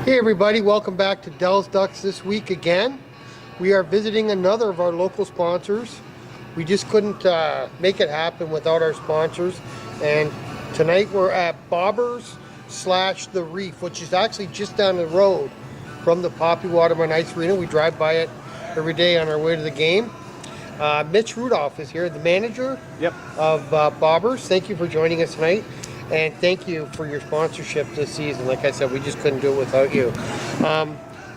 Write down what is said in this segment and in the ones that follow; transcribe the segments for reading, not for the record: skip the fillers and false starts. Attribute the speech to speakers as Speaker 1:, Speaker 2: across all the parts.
Speaker 1: Hey everybody, welcome back to Dell's Ducks this week again. We are visiting another of our local sponsors. We just couldn't make it happen without our sponsors, and tonight we're at Bobbers / The Reef, which is actually just down the road from the Poppy Waterman Ice Arena. We drive by it every day on our way to the game. Mitch Rudolph is here, the manager of Bobbers. Thank you for joining us tonight. And thank you for your sponsorship this season. Like I said, we just couldn't do it without you.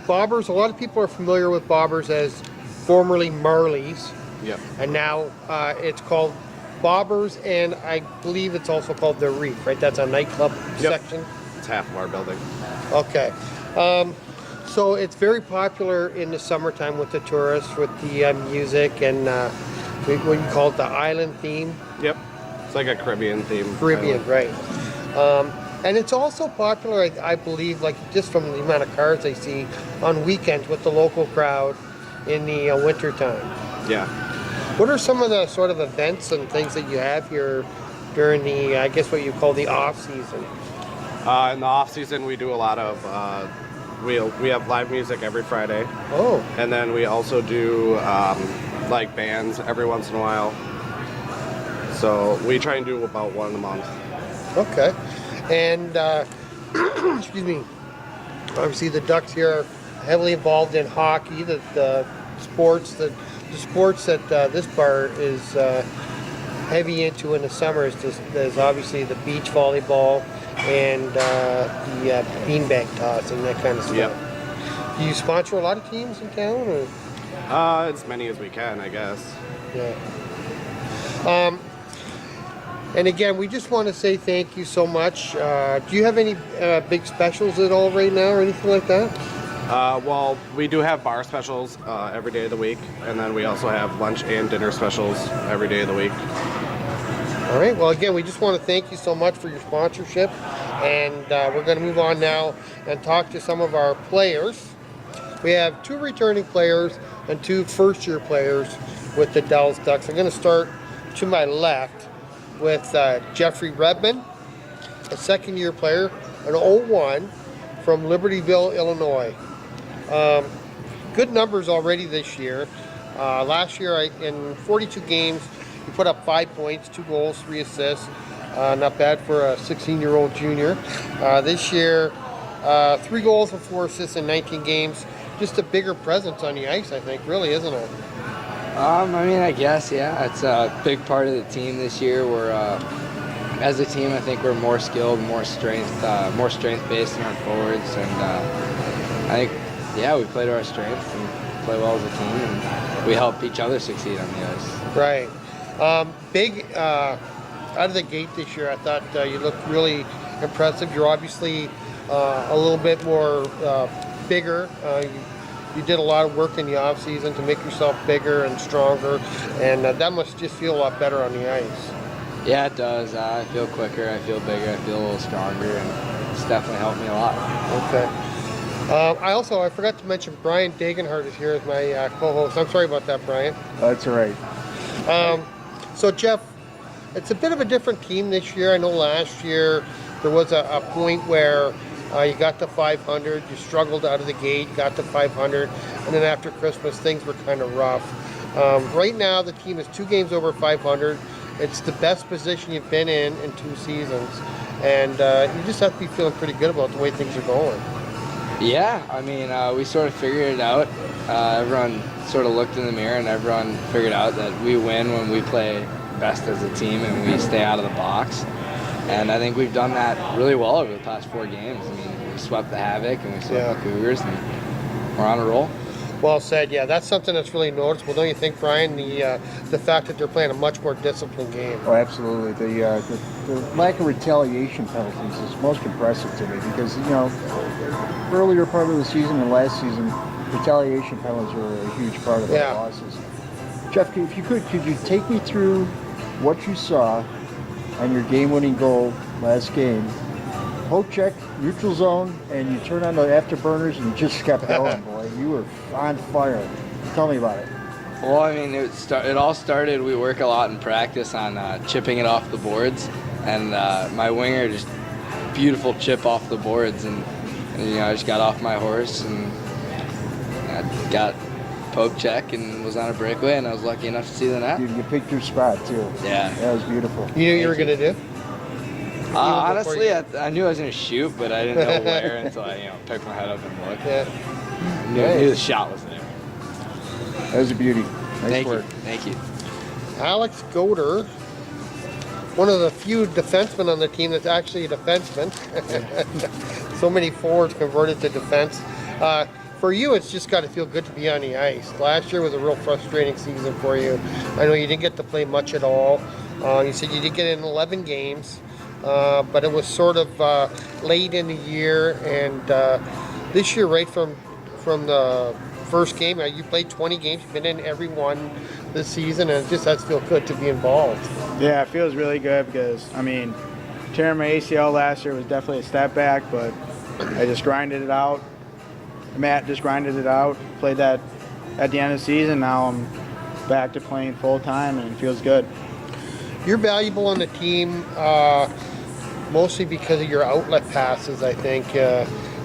Speaker 1: Bobbers, a lot of people are familiar with Bobbers as formerly Marley's.
Speaker 2: Yep.
Speaker 1: And now it's called Bobbers, and I believe it's also called The Reef, right? That's a nightclub section?
Speaker 2: It's half of our building.
Speaker 1: Okay. So it's very popular in the summertime with the tourists, with the music and what you call it, the island theme.
Speaker 2: Yep. It's like a Caribbean theme.
Speaker 1: Caribbean, right. And it's also popular, I believe, like just from the amount of cars I see on weekends with the local crowd in the winter time.
Speaker 2: Yeah.
Speaker 1: What are some of the sort of events and things that you have here during the, I guess what you call the off season?
Speaker 2: In the off season, we do a lot of, we have live music every Friday.
Speaker 1: Oh.
Speaker 2: And then we also do like bands every once in a while. So we try and do about one a month.
Speaker 1: Okay. And, excuse me, obviously the Ducks here are heavily involved in hockey, the sports that this bar is heavy into in the summer is obviously the beach volleyball and the beanbag toss and that kind of stuff.
Speaker 2: Yep.
Speaker 1: Do you sponsor a lot of teams in town? Or?
Speaker 2: As many as we can, I guess.
Speaker 1: Yeah. And again, we just want to say thank you so much. Do you have any big specials at all right now or anything like that?
Speaker 2: Well, we do have bar specials every day of the week, and then we also have lunch and dinner specials every day of the week.
Speaker 1: All right. Well, again, we just want to thank you so much for your sponsorship, and we're going to move on now and talk to some of our players. We have 2 returning players and 2 first-year players with the Dallas Ducks. I'm going to start to my left with Jeffrey Redman, a second-year player, an 01 from Libertyville, Illinois. Good numbers already this year. Last year, in 42 games, he put up 5 points, 2 goals, 3 assists. Not bad for a 16-year-old junior. This year, 3 goals and 4 assists in 19 games. Just a bigger presence on the ice, I think, really, isn't it?
Speaker 3: I mean, I guess, yeah. It's a big part of the team this year. We're, as a team, I think we're more skilled, more strength-based in our forwards, and I think, yeah, we play to our strengths and play well as a team, and we help each other succeed on the ice.
Speaker 1: Right. Big out of the gate this year, I thought you looked really impressive. You're obviously a little bit more bigger. You did a lot of work in the off season to make yourself bigger and stronger, and that must just feel a lot better on the ice.
Speaker 3: Yeah, it does. I feel quicker, I feel bigger, I feel a little stronger, and it's definitely helped me a lot.
Speaker 1: Okay. I forgot to mention Brian Dagenhart is here as my co-host. I'm sorry about that, Brian.
Speaker 4: That's all right.
Speaker 1: So Jeff, it's a bit of a different team this year. I know last year there was a point where you got to 500, you struggled out of the gate, got to 500, and then after Christmas things were kind of rough. Right now the team is 2 games over 500. It's the best position you've been in 2 seasons, and you just have to be feeling pretty good about the way things are going.
Speaker 3: Yeah, I mean, we sort of figured it out. Everyone sort of looked in the mirror, and everyone figured out that we win when we play best as a team and we stay out of the box. And I think we've done that really well over the past 4 games. I mean, we swept the Havoc and we swept the Cougars, and we're on a roll.
Speaker 1: Well said. Yeah, that's something that's really noticeable, don't you think, Brian? The fact that they're playing a much more disciplined game.
Speaker 4: Oh, absolutely. The lack of retaliation penalties is most impressive to me because, earlier part of the season and last season, retaliation penalties were a huge part of our losses. Jeff, if you could you take me through what you saw on your game-winning goal last game? Poke check, neutral zone, and you turn on the afterburners and you just kept going, boy. You were on fire. Tell me about it.
Speaker 3: Well, I mean, it all started, we work a lot in practice on chipping it off the boards, and my winger just beautiful chip off the boards, and And, I just got off my horse and I got poke check and was on a breakaway, and I was lucky enough to see the net.
Speaker 4: Dude, you picked your spot too.
Speaker 3: Yeah.
Speaker 4: That was beautiful.
Speaker 1: You knew you were going to do?
Speaker 3: Honestly, I knew I was going to shoot, but I didn't know where until I picked my head up and looked.
Speaker 1: Yeah.
Speaker 3: Knew the shot was there.
Speaker 4: That was a beauty. Nice work.
Speaker 3: Thank you.
Speaker 1: Alex Goder, one of the few defensemen on the team that's actually a defenseman. So many forwards converted to defense. For you, it's just got to feel good to be on the ice. Last year was a real frustrating season for you. I know you didn't get to play much at all. You said you did get in 11 games, but it was sort of late in the year. And this year, right from the first game, you played 20 games. You've been in every one this season, and it just has to feel good to be involved.
Speaker 5: Yeah, it feels really good because, tearing my ACL last year was definitely a step back, but I just grinded it out. Matt just grinded it out, played that at the end of the season. Now I'm back to playing full time, and it feels good.
Speaker 1: You're valuable on the team mostly because of your outlet passes, I think.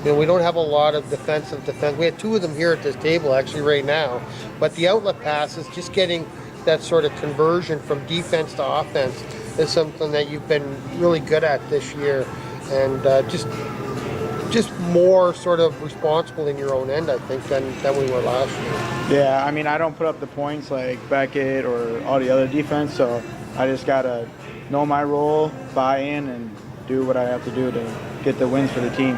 Speaker 1: We don't have a lot of defense. We had two of them here at this table actually right now. But the outlet passes, just getting that sort of conversion from defense to offense is something that you've been really good at this year. And just more sort of responsible in your own end, I think, than we were last year.
Speaker 5: Yeah, I don't put up the points like Beckett or all the other defense, so I just got to know my role, buy in, and do what I have to do to get the wins for the team.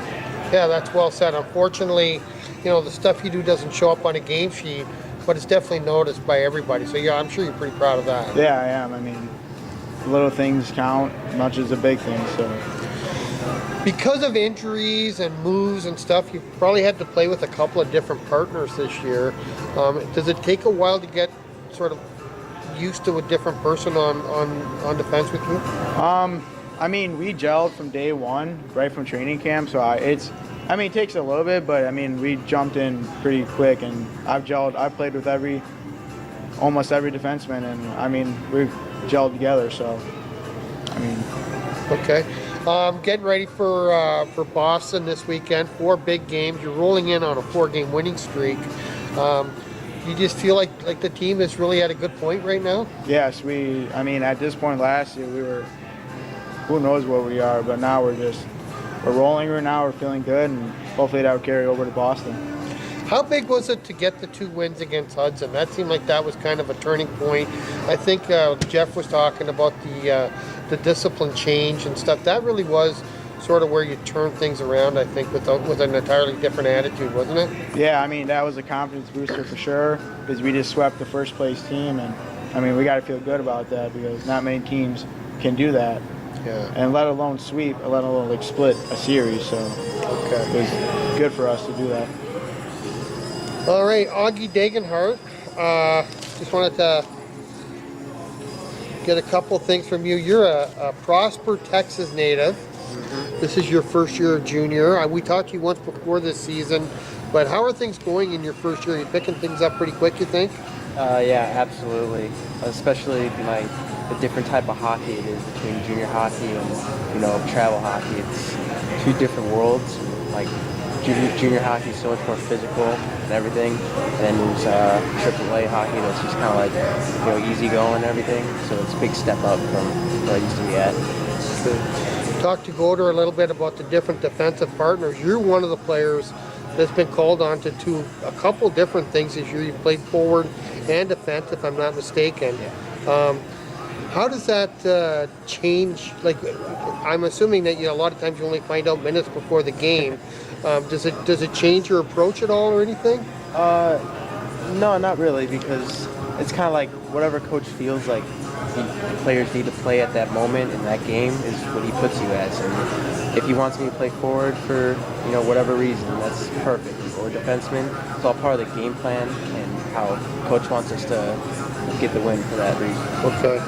Speaker 1: Yeah, that's well said. Unfortunately, the stuff you do doesn't show up on a game sheet, but it's definitely noticed by everybody. So, yeah, I'm sure you're pretty proud of that.
Speaker 5: Yeah, I am. Little things count much as the big things, so.
Speaker 1: Because of injuries and moves and stuff, you've probably had to play with a couple of different partners this year. Does it take a while to get sort of used to a different person on defense with you?
Speaker 5: We gelled from day one, right from training camp, so it takes a little bit, but we jumped in pretty quick, and I've played with almost every defenseman, and we've gelled together, so
Speaker 1: Okay. Getting ready for Boston this weekend. 4 big games. You're rolling in on a 4-game winning streak. You just feel like the team is really at a good point right now?
Speaker 5: Yes, at this point last year, we were, who knows where we are, but now we're rolling right now. We're feeling good, and hopefully that will carry over to Boston.
Speaker 1: How big was it to get the 2 wins against Hudson? That seemed like that was kind of a turning point. I think Jeff was talking about the discipline change and stuff. That really was sort of where you turn things around, I think, with an entirely different attitude, wasn't it?
Speaker 5: Yeah, that was a confidence booster for sure, because we just swept the first place team, and we got to feel good about that because not many teams can do that.
Speaker 1: Yeah.
Speaker 5: And let alone sweep, let alone split a series, so
Speaker 1: Okay.
Speaker 5: it was good for us to do that.
Speaker 1: All right, Augie Dagenhart, just wanted to get a couple things from you. You're a Prosper, Texas native. Mm-hmm. This is your first year of junior. We talked to you once before this season, but how are things going in your first year? Are you picking things up pretty quick, you think?
Speaker 6: Yeah, absolutely. Especially the different type of hockey it is between junior hockey and travel hockey. It's 2 different worlds. Like junior hockey is so much more physical and everything, and then there's AAA hockey that's just kind of like easy going and everything. So it's a big step up from where I used to be at.
Speaker 1: Talk to Goder a little bit about the different defensive partners. You're one of the players that's been called on to do a couple different things this year. You played forward and defense, if I'm not mistaken.
Speaker 6: Yeah.
Speaker 1: How does that change? Like, I'm assuming that a lot of times you only find out minutes before the game. Does it change your approach at all or anything?
Speaker 6: No, not really, because it's kind of like whatever coach feels like the players need to play at that moment in that game is what he puts you as. And if he wants me to play forward for whatever reason, that's perfect. Or defenseman, it's all part of the game plan and how coach wants us to get the win for that reason.
Speaker 1: Okay.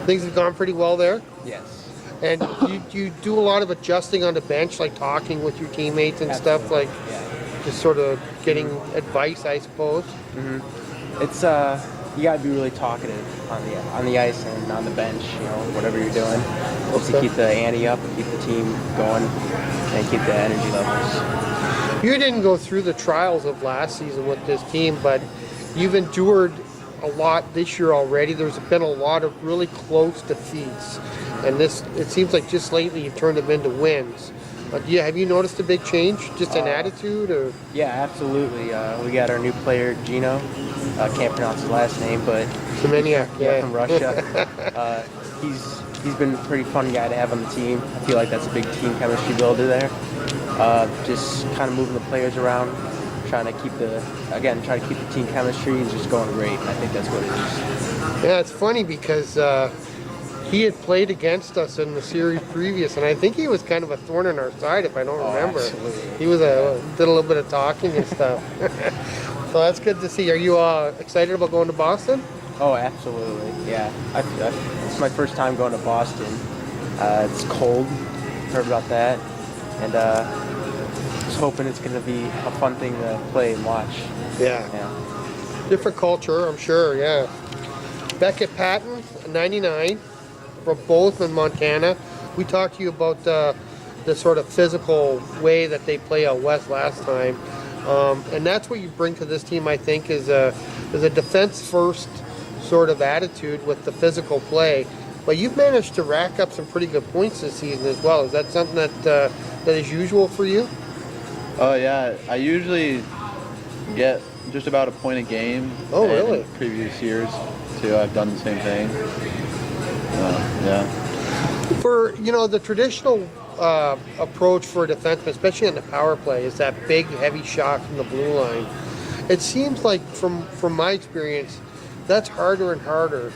Speaker 1: Things have gone pretty well there.
Speaker 6: Yes.
Speaker 1: And you do a lot of adjusting on the bench, like talking with your teammates and stuff, like just sort of getting advice, I suppose.
Speaker 6: Mm-hmm. It's you gotta be really talkative on the ice and on the bench, whatever you're doing, just to keep the ante up and keep the team going and keep the energy levels.
Speaker 1: You didn't go through the trials of last season with this team, but you've endured a lot this year already. There's been a lot of really close defeats, and it seems like just lately you've turned them into wins. Have you noticed a big change, just in attitude, or?
Speaker 6: Yeah, absolutely. We got our new player, Gino. Can't pronounce his last name, but
Speaker 1: Semeniak, yeah.
Speaker 6: from Russia. He's been a pretty fun guy to have on the team. I feel like that's a big team chemistry builder there. Just kind of moving the players around, trying to keep the team chemistry is just going great. And I think that's what it is.
Speaker 1: Yeah, it's funny because he had played against us in the series previous, and I think he was kind of a thorn in our side, if I don't remember.
Speaker 6: Absolutely.
Speaker 1: He was did a little bit of talking and stuff. So that's good to see. Are you excited about going to Boston?
Speaker 6: Oh, absolutely. Yeah. It's my first time going to Boston. It's cold. Heard about that. And just hoping it's going to be a fun thing to play and watch.
Speaker 1: Yeah. Different culture, I'm sure, yeah. Beckett Patton, 99, from Bozeman, Montana. We talked to you about the sort of physical way that they play out west last time. And that's what you bring to this team, I think, is a defense-first sort of attitude with the physical play. But you've managed to rack up some pretty good points this season as well. Is that something that is usual for you?
Speaker 7: Oh yeah, I usually get just about a point a game.
Speaker 1: Oh, really?
Speaker 7: In previous years too, I've done the same thing. Yeah.
Speaker 1: For the traditional approach for a defenseman, especially on the power play, is that big, heavy shot from the blue line. It seems like, from my experience, that's harder and harder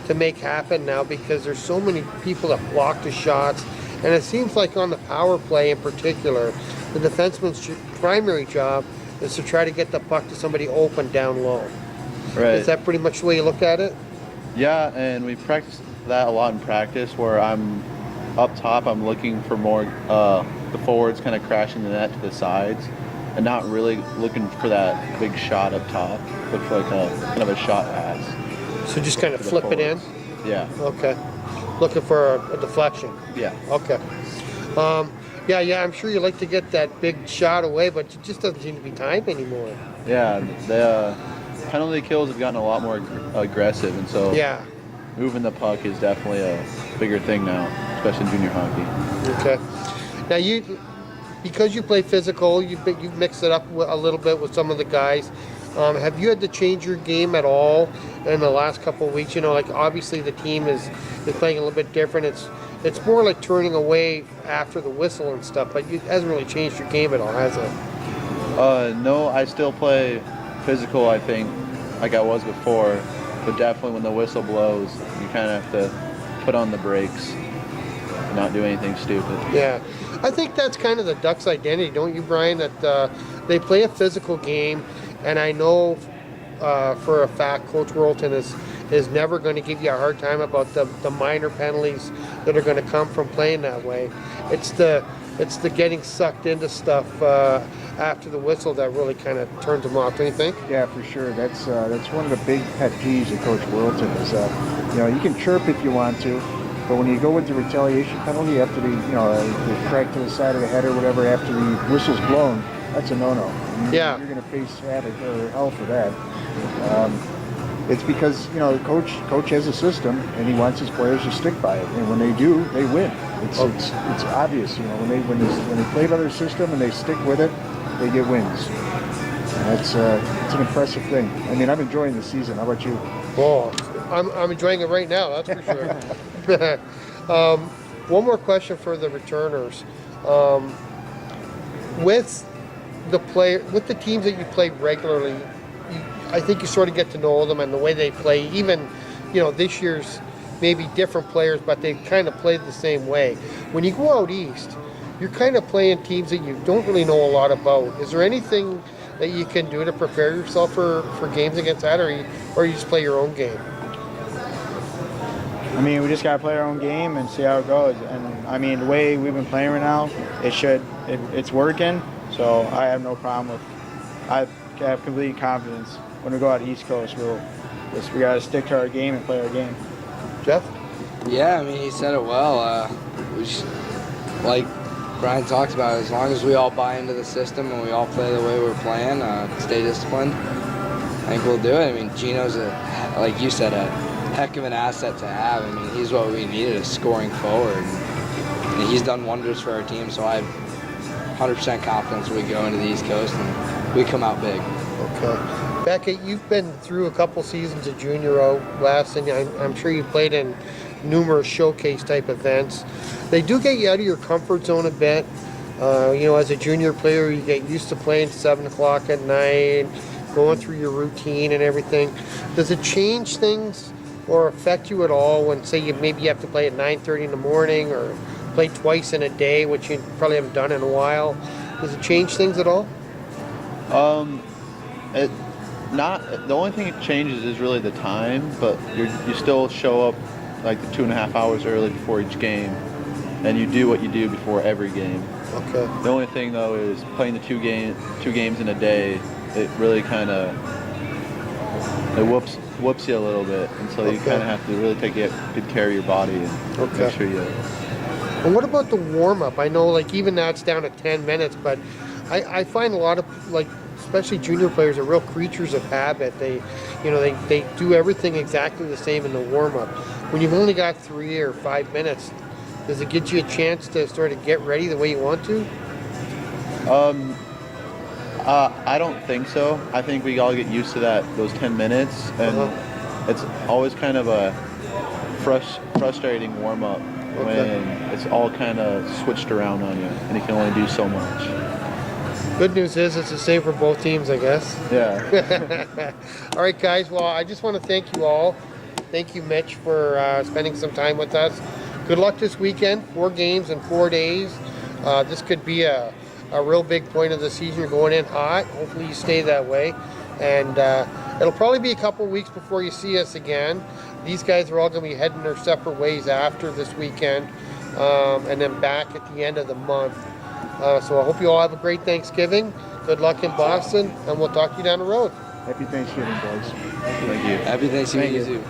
Speaker 1: to make happen now because there's so many people that block the shots, and it seems like on the power play in particular, the defenseman's primary job is to try to get the puck to somebody open down low.
Speaker 7: Right.
Speaker 1: Is that pretty much the way you look at it?
Speaker 7: Yeah, and we practice that a lot in practice where I'm up top, I'm looking for more the forwards kind of crashing the net to the sides and not really looking for that big shot up top. Look for like a kind of a shot pass.
Speaker 1: So just kind of
Speaker 7: to the
Speaker 1: flip it in?
Speaker 7: forwards. Yeah.
Speaker 1: Okay. Looking for a deflection?
Speaker 7: Yeah.
Speaker 1: Okay. Yeah, I'm sure you like to get that big shot away, but it just doesn't seem to be time anymore.
Speaker 7: Yeah, the penalty kills have gotten a lot more aggressive, and so
Speaker 1: Yeah.
Speaker 7: moving the puck is definitely a bigger thing now, especially in junior hockey.
Speaker 1: Okay. Now because you play physical, you mix it up a little bit with some of the guys. Have you had to change your game at all in the last couple of weeks? Like obviously the team is playing a little bit different. It's more like turning away after the whistle and stuff, but it hasn't really changed your game at all, has it?
Speaker 7: No, I still play physical, I think, like I was before, but definitely when the whistle blows, you kind of have to put on the brakes and not do anything stupid.
Speaker 1: Yeah. I think that's kind of the Ducks' identity, don't you, Brian? That they play a physical game, and I know for a fact Coach Worlton is never going to give you a hard time about the minor penalties that are going to come from playing that way. It's the getting sucked into stuff after the whistle that really kind of turns them off, don't you think?
Speaker 4: Yeah, for sure. That's one of the big pet peeves of Coach Wilton is you can chirp if you want to, but when you go with the retaliation penalty after the crack to the side of the head or whatever after the whistle's blown, that's a no-no.
Speaker 1: Yeah.
Speaker 4: You're going to face havoc or hell for that. It's because the coach has a system and he wants his players to stick by it, and when they do, they win. It's obvious. When they play by their system and they stick with it, they get wins. And it's an impressive thing. I mean, I'm enjoying the season. How about you?
Speaker 1: Oh, I'm enjoying it right now, that's for sure. One more question for the returners. With the teams that you play regularly, I think you sort of get to know them and the way they play. Even, this year's maybe different players, but they kind of played the same way. When you go out east, you're kind of playing teams that you don't really know a lot about. Is there anything that you can do to prepare yourself for games against that, or you just play your own game?
Speaker 5: I mean, we just got to play our own game and see how it goes. And, I mean, the way we've been playing right now, it's working. So I have no problem I have complete confidence. When we go out East Coast, we got to stick to our game and play our game.
Speaker 1: Jeff?
Speaker 3: Yeah, I mean, he said it well. Brian talks about it, as long as we all buy into the system and we all play the way we're playing, stay disciplined, I think we'll do it. I mean, Gino's like you said, a heck of an asset to have. I mean, he's what we needed, a scoring forward. And he's done wonders for our team, so I have 100% confidence we go into the East Coast and we come out big.
Speaker 1: Okay. Becca, you've been through a couple seasons of junior out west, and I'm sure you've played in numerous showcase type events. They do get you out of your comfort zone a bit. As a junior player, you get used to playing 7 o'clock at night, going through your routine and everything. Does it change things or affect you at all when, say, maybe you have to play at 9:30 in the morning or play twice in a day, which you probably haven't done in a while? Does it change things at all?
Speaker 7: The only thing it changes is really the time, but you still show up like the 2.5 hours early before each game, and you do what you do before every game.
Speaker 1: Okay.
Speaker 7: The only thing though is playing the two games in a day. It really kind of whoops you a little bit, and so you kind of have to really take good care of your body and make sure you.
Speaker 1: And what about the warm up? I know, like, even that's down to 10 minutes, but I find a lot of, like, especially junior players are real creatures of habit. They do everything exactly the same in the warm up. When you've only got 3 or 5 minutes, does it get you a chance to sort of get ready the way you want to?
Speaker 7: I don't think so. I think we all get used to those 10 minutes, and it's always kind of a frustrating warm up when it's all kind of switched around on you, and you can only do so much.
Speaker 1: Good news is it's the same for both teams, I guess.
Speaker 7: Yeah.
Speaker 1: All right, guys. Well, I just want to thank you all. Thank you, Mitch, for spending some time with us. Good luck this weekend. 4 games in 4 days. This could be a real big point of the season. You're going in hot. Hopefully you stay that way. And it'll probably be a couple weeks before you see us again. These guys are all going to be heading their separate ways after this weekend, and then back at the end of the month. So I hope you all have a great Thanksgiving. Good luck in Boston, and we'll talk to you down the road.
Speaker 4: Happy Thanksgiving, boys.
Speaker 7: Thank you.
Speaker 3: Happy Thanksgiving to you too.